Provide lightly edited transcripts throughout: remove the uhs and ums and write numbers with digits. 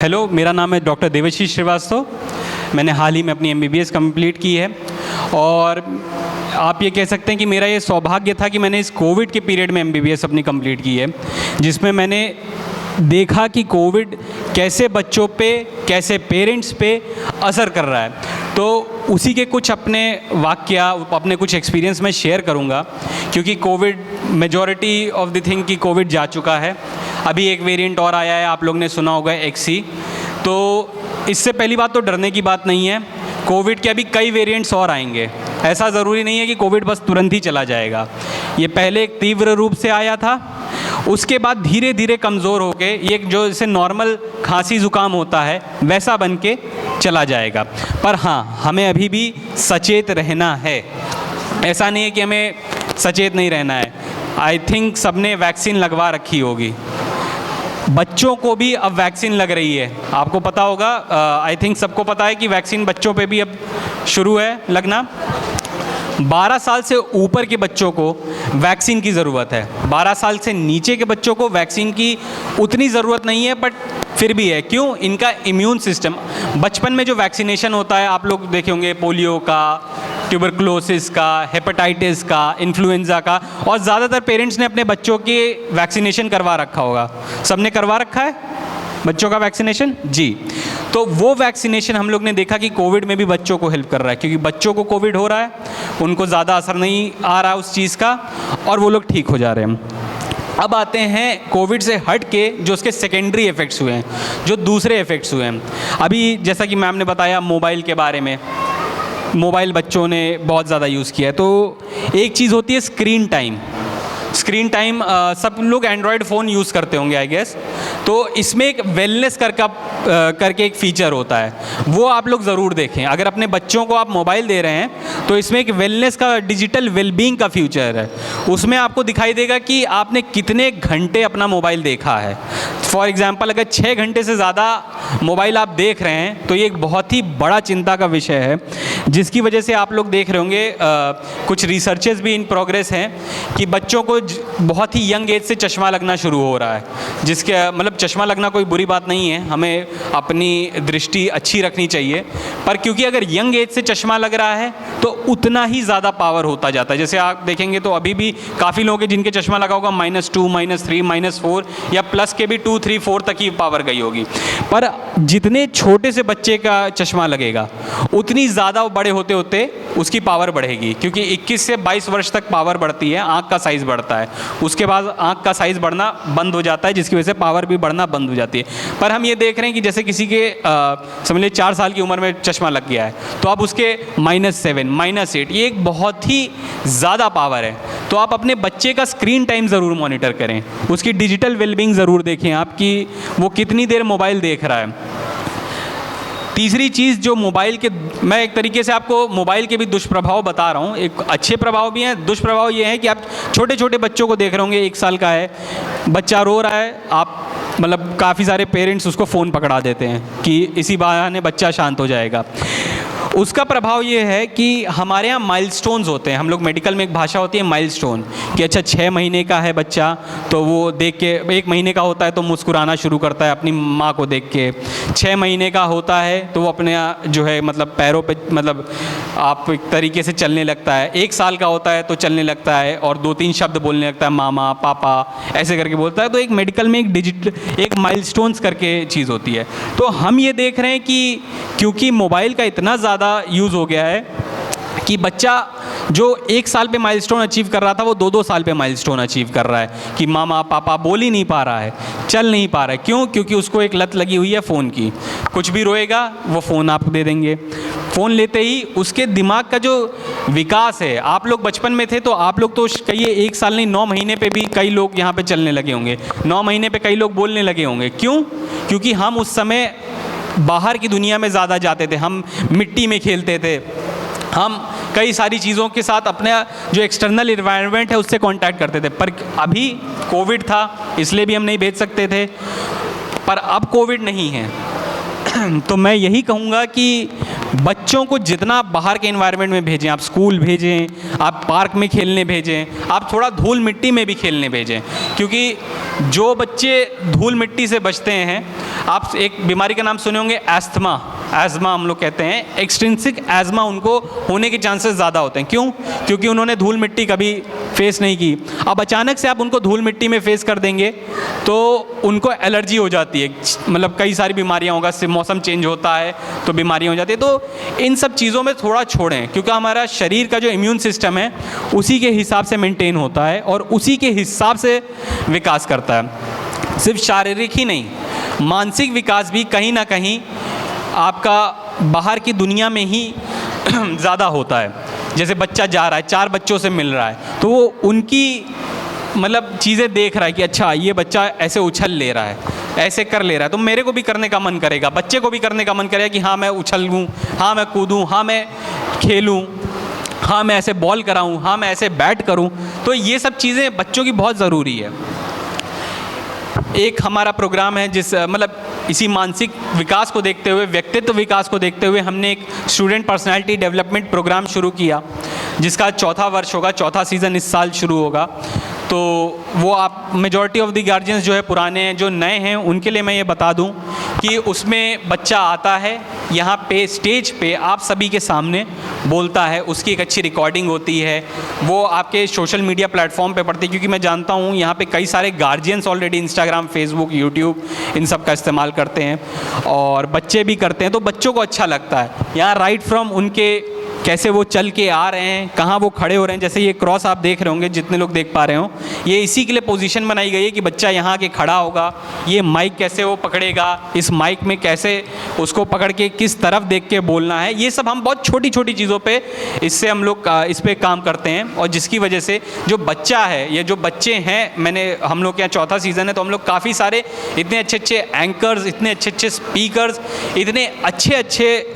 Hello, मेरा नाम है डॉक्टर देवाशीष श्रीवास्तव। मैंने हाल ही में अपनी एमबीबीएस कंप्लीट की है और आप ये कह सकते हैं कि मेरा ये सौभाग्य था कि मैंने इस कोविड के पीरियड में एमबीबीएस अपनी कंप्लीट की है, जिसमें मैंने देखा कि कोविड कैसे बच्चों पे, कैसे पेरेंट्स पे असर कर रहा है। तो उसी के कुछ अपने वाकया, अपने कुछ एक्सपीरियंस मैं शेयर करूँगा, क्योंकि Covid majority of the thing कि कोविड जा चुका है। अभी एक वेरिएंट और आया है, आप लोग ने सुना होगा XC। तो इससे पहली बात तो डरने की बात नहीं है, कोविड के अभी कई वेरिएंट्स और आएंगे। ऐसा ज़रूरी नहीं है कि कोविड बस तुरंत ही चला जाएगा। ये पहले एक तीव्र रूप से आया था, उसके बाद धीरे धीरे कमज़ोर होके ये जो जैसे नॉर्मल खांसी ज़ुकाम होता है वैसा बन के चला जाएगा। पर हाँ, हमें अभी भी सचेत रहना है। ऐसा नहीं है कि हमें सचेत नहीं रहना है। आई थिंक सबने वैक्सीन लगवा रखी होगी, बच्चों को भी अब वैक्सीन लग रही है। आपको पता होगा, आई थिंक सबको पता है कि वैक्सीन बच्चों पे भी अब शुरू है लगना। 12 साल से ऊपर के बच्चों को वैक्सीन की ज़रूरत है। 12 साल से नीचे के बच्चों को वैक्सीन की उतनी ज़रूरत नहीं है, बट फिर भी है। क्यों? इनका इम्यून सिस्टम, बचपन में जो वैक्सीनेशन होता है, आप लोग देखे होंगे, पोलियो का, ट्यूबरकुलोसिस का, हेपेटाइटिस का, इन्फ्लुएंज़ा का, और ज़्यादातर पेरेंट्स ने अपने बच्चों के वैक्सीनेशन करवा रखा होगा। सबने करवा रखा है बच्चों का वैक्सीनेशन जी। तो वो वैक्सीनेशन हम लोग ने देखा कि कोविड में भी बच्चों को हेल्प कर रहा है, क्योंकि बच्चों को कोविड हो रहा है, उनको ज़्यादा असर नहीं आ रहा उस चीज़ का, और वो लोग ठीक हो जा रहे हैं। अब आते हैं कोविड से हट के जो उसके सेकेंडरी इफ़ेक्ट्स हुए हैं, जो दूसरे इफ़ेक्ट्स हुए हैं। अभी जैसा कि मैम ने बताया मोबाइल के बारे में, मोबाइल बच्चों ने बहुत ज़्यादा यूज़ किया है। तो एक चीज़ होती है स्क्रीन टाइम। स्क्रीन टाइम सब लोग एंड्रॉयड फ़ोन यूज़ करते होंगे आई गेस। तो इसमें एक वेलनेस करके एक फ़ीचर होता है, वो आप लोग ज़रूर देखें। अगर अपने बच्चों को आप मोबाइल दे रहे हैं तो इसमें एक वेलनेस का, डिजिटल वेलबींग का फ्यूचर है। उसमें आपको दिखाई देगा कि आपने कितने घंटे अपना मोबाइल देखा है। फॉर एग्ज़ाम्पल, अगर 6 घंटे से ज़्यादा मोबाइल आप देख रहे हैं तो ये एक बहुत ही बड़ा चिंता का विषय है, जिसकी वजह से आप लोग देख रहे होंगे कुछ रिसर्चेस भी इन प्रोग्रेस हैं कि बच्चों को बहुत ही यंग एज से चश्मा लगना शुरू हो रहा है। जिसके मतलब चश्मा लगना कोई बुरी बात नहीं है, हमें अपनी दृष्टि अच्छी रखनी चाहिए, पर क्योंकि अगर यंग एज से चश्मा लग रहा है तो उतना ही ज़्यादा पावर होता जाता है। जैसे आप देखेंगे तो अभी भी काफ़ी लोग हैं जिनके चश्मा लगा होगा -2, -3, -4 या प्लस के भी 2, 3, 4 तक ही पावर गई होगी। पर जितने छोटे से बच्चे का चश्मा लगेगा उतनी ज़्यादा वो बड़े होते होते उसकी पावर बढ़ेगी, क्योंकि 21 से 22 वर्ष तक पावर बढ़ती है, आँख का साइज़ बढ़ता है। उसके बाद आँख का साइज़ बढ़ना बंद हो जाता है, जिसकी वजह से पावर भी बढ़ना बंद हो जाती है। पर हम ये देख रहे हैं कि जैसे किसी के समझ लीजिए 4 साल की उम्र में चश्मा लग गया है, तो अब उसके -7, -8, ये एक बहुत ही ज़्यादा पावर है। तो आप अपने बच्चे का स्क्रीन टाइम ज़रूर मॉनिटर करें, उसकी डिजिटल वेलबींग ज़रूर देखें आपकी वो कितनी देर मोबाइल देख रहा है। तीसरी चीज़ जो मोबाइल के, मैं एक तरीके से आपको मोबाइल के भी दुष्प्रभाव बता रहा हूँ। एक अच्छे प्रभाव भी हैं, दुष्प्रभाव ये है कि आप छोटे छोटे बच्चों को देख रहे होंगे, 1 साल का है बच्चा रो रहा है, आप मतलब काफ़ी सारे पेरेंट्स उसको फ़ोन पकड़ा देते हैं कि इसी बहाने बच्चा शांत हो जाएगा। उसका प्रभाव ये है कि हमारे यहाँ माइलस्टोन्स होते हैं। हम लोग मेडिकल में एक भाषा होती है माइलस्टोन, कि अच्छा 6 महीने का है बच्चा तो वो देख के, 1 महीने का होता है तो मुस्कुराना शुरू करता है अपनी माँ को देख के। 6 महीने का होता है तो वो अपने जो है मतलब पैरों पे, मतलब आप एक तरीके से चलने लगता है। 1 साल का होता है तो चलने लगता है और 2-3 शब्द बोलने लगता है, मामा, पापा, ऐसे करके बोलता है। तो एक मेडिकल में एक माइलस्टोन्स करके चीज़ होती है। तो हम ये देख रहे हैं कि क्योंकि मोबाइल का इतना ज़्यादा यूज़ हो गया है कि बच्चा जो 1 साल पे माइलस्टोन अचीव कर रहा था वो 2-2 साल पे माइलस्टोन अचीव कर रहा है कि मामा पापा बोल ही नहीं पा रहा है, चल नहीं पा रहा है। क्यों? क्योंकि उसको एक लत लगी हुई है फ़ोन की। कुछ भी रोएगा वो फ़ोन आप दे देंगे। फ़ोन लेते ही उसके दिमाग का जो विकास है, आप लोग बचपन में थे तो आप लोग तो कहिए 1 साल नहीं, 9 महीने पे भी कई लोग यहाँ पे चलने लगे होंगे, 9 महीने पे कई लोग बोलने लगे होंगे। क्यों? क्योंकि हम उस समय बाहर की दुनिया में ज़्यादा जाते थे, हम मिट्टी में खेलते थे, हम कई सारी चीज़ों के साथ अपने जो एक्सटर्नल इन्वायरमेंट है उससे कांटेक्ट करते थे। पर अभी कोविड था इसलिए भी हम नहीं भेज सकते थे, पर अब कोविड नहीं है। तो मैं यही कहूँगा कि बच्चों को जितना बाहर के एनवायरनमेंट में भेजें, आप स्कूल भेजें, आप पार्क में खेलने भेजें, आप थोड़ा धूल मिट्टी में भी खेलने भेजें, क्योंकि जो बच्चे धूल मिट्टी से बचते हैं, आप एक बीमारी का नाम सुने होंगे एस्थमा हम लोग कहते हैं, एक्सट्रिंसिक एज़मा उनको होने के चांसेस ज़्यादा होते हैं। क्यों? क्योंकि उन्होंने धूल मिट्टी कभी फेस नहीं की। अब अचानक से आप उनको धूल मिट्टी में फेस कर देंगे तो उनको एलर्जी हो जाती है, मतलब कई सारी बीमारियां होगा, मौसम चेंज होता है तो बीमारियां हो जाती है। तो इन सब चीज़ों में थोड़ा छोड़ें, क्योंकि हमारा शरीर का जो इम्यून सिस्टम है उसी के हिसाब से मेंटेन होता है और उसी के हिसाब से विकास करता है। सिर्फ शारीरिक ही नहीं, मानसिक विकास भी कहीं ना कहीं आपका बाहर की दुनिया में ही ज़्यादा होता है। जैसे बच्चा जा रहा है, 4 बच्चों से मिल रहा है, तो वो उनकी मतलब चीज़ें देख रहा है कि अच्छा ये बच्चा ऐसे उछल ले रहा है, ऐसे कर ले रहा है, तो मेरे को भी करने का मन करेगा, बच्चे को भी करने का मन करेगा कि हाँ मैं उछलूँ, हाँ मैं कूदूँ, हाँ मैं खेलूँ, हाँ मैं ऐसे बॉल कराऊँ, हाँ मैं ऐसे बैट करूँ। तो ये सब चीज़ें बच्चों की बहुत ज़रूरी है। एक हमारा प्रोग्राम है जिस मतलब इसी मानसिक विकास को देखते हुए, व्यक्तित्व विकास को देखते हुए हमने एक स्टूडेंट पर्सनालिटी डेवलपमेंट प्रोग्राम शुरू किया, जिसका 4था वर्ष होगा, 4था सीज़न इस साल शुरू होगा। तो वो आप मेजॉरिटी ऑफ द गार्जियंस जो है पुराने हैं, जो नए हैं उनके लिए मैं ये बता दूं कि उसमें बच्चा आता है, यहाँ पे स्टेज पे आप सभी के सामने बोलता है, उसकी एक अच्छी रिकॉर्डिंग होती है, वो आपके सोशल मीडिया प्लेटफॉर्म पे पड़ती है, क्योंकि मैं जानता हूँ यहाँ पे कई सारे guardians already Instagram, Facebook, YouTube इन सब का इस्तेमाल करते हैं और बच्चे भी करते हैं, तो बच्चों को अच्छा लगता है। यहाँ राइट फ्रॉम उनके कैसे वो चल के आ रहे हैं, कहाँ वो खड़े हो रहे हैं, जैसे ये क्रॉस आप देख रहे होंगे, जितने लोग देख पा रहे हो, ये इसी के लिए पोजीशन बनाई गई है कि बच्चा यहाँ के खड़ा होगा, ये माइक कैसे वो पकड़ेगा, इस माइक में कैसे उसको पकड़ के किस तरफ देख के बोलना है, ये सब हम बहुत छोटी छोटी चीज़ों पे इससे हम लोग इस पर काम करते हैं। और जिसकी वजह से जो बच्चा है, ये जो बच्चे हैं, हम लोग के यहाँ 4था सीज़न है, तो हम लोग काफ़ी सारे इतने अच्छे अच्छे एंकर्स, इतने अच्छे अच्छे स्पीकर्स, इतने अच्छे अच्छे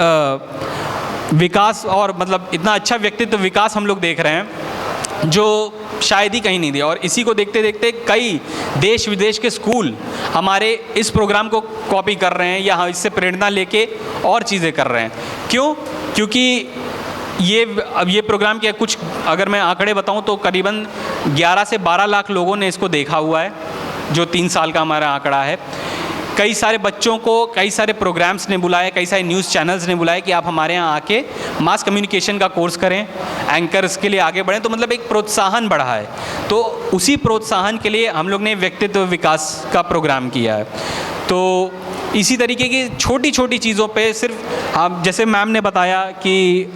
विकास और मतलब इतना अच्छा व्यक्तित्व विकास हम लोग देख रहे हैं जो शायद ही कहीं नहीं दिया। और इसी को देखते देखते कई देश विदेश के स्कूल हमारे इस प्रोग्राम को कॉपी कर रहे हैं या इससे प्रेरणा लेके और चीज़ें कर रहे हैं। क्यों? क्योंकि ये प्रोग्राम के कुछ अगर मैं आंकड़े बताऊं तो करीबन 11 से 12 लाख लोगों ने इसको देखा हुआ है, जो 3 साल का हमारा आंकड़ा है। कई सारे बच्चों को कई सारे प्रोग्राम्स ने बुलाया, कई सारे न्यूज़ चैनल्स ने बुलाया कि आप हमारे यहाँ आके मास कम्युनिकेशन का कोर्स करें, एंकर्स के लिए आगे बढ़ें। तो मतलब एक प्रोत्साहन बढ़ा है। तो उसी प्रोत्साहन के लिए हम लोग ने व्यक्तित्व विकास का प्रोग्राम किया है। तो इसी तरीके की छोटी छोटी चीज़ों पे सिर्फ आप जैसे मैम ने बताया कि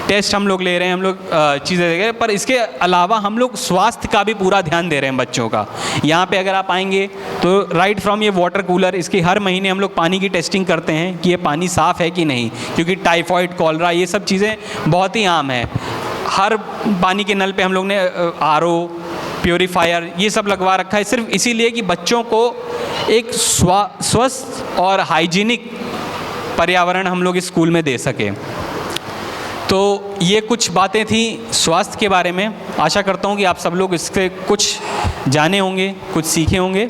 टेस्ट हम लोग ले रहे हैं, हम लोग चीज़ें दे रहे हैं, पर इसके अलावा हम लोग स्वास्थ्य का भी पूरा ध्यान दे रहे हैं बच्चों का। यहाँ पे अगर आप आएंगे तो राइट फ्रॉम ये वाटर कूलर, इसकी हर महीने हम लोग पानी की टेस्टिंग करते हैं कि ये पानी साफ़ है कि नहीं, क्योंकि टाइफॉइड, कॉलरा ये सब चीज़ें बहुत ही आम है। हर पानी के नल पे हम लोग ने RO, प्योरीफायर ये सब लगवा रखा है, सिर्फ इसीलिए कि बच्चों को एक स्वस्थ और हाइजीनिक पर्यावरण हम लोग इस स्कूल में दे सकें। तो ये कुछ बातें थी स्वास्थ्य के बारे में। आशा करता हूँ कि आप सब लोग इससे कुछ जाने होंगे, कुछ सीखे होंगे।